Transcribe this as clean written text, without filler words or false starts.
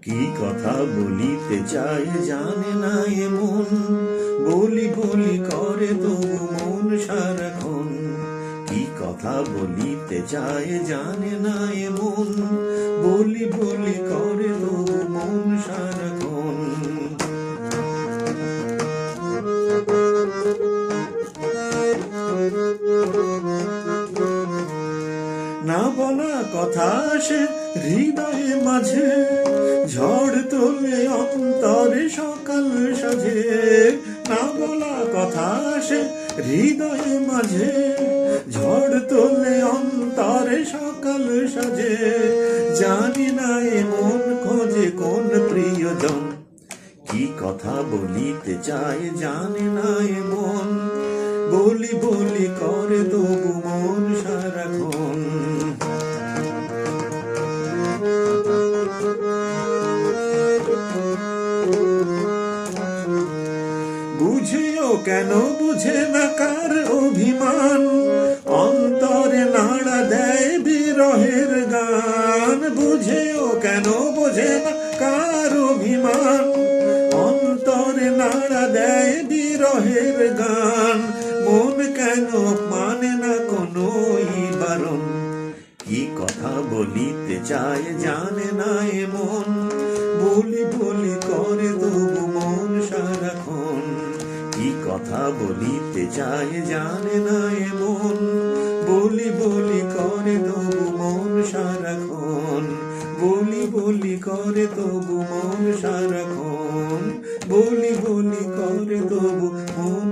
কি কথা বলিতে চায় জানে না এমন, বলি বলি করে তবু মন সারাক্ষণ। কি কথা বলিতে চায় জানে না এমন, বলি বলি করে তবু মন সারাক্ষণ। না বলা কথা আসে হৃদয়ে মাঝে, ঝড় তোলে অন্তরে সকাল সাজে। না বলা কথা আসে হৃদয়ে মাঝে, ঝড় তোলে অন্তরে সকাল সাজে। জানি না এমন খোঁজে কোন প্রিয়জন, কি কথা বলিতে চায় জানে না এমন, বলি বলি করে তবু মন সারাক্ষণ। বুঝিও কেন বুঝে না কার অভিমান, অন্তরে নাড়া দেয় বিরহের গান। বুঝেও কেন বোঝে না কার অভিমান, অন্তরে নাড়া দেয় বিরহের গান। মন কেন মানে না কোনো বারণ, কি কথা বলিতে চায় জানে না এমন, বলি বলি করে তবু মন সারাক্ষণ। কি কথা বলিতে চায় জানে না এমন, বলি বলি করে তবু মন সারাক্ষণ। বলি বলি করে তবু মন সারাক্ষণ, বলি বলি করে তবু মন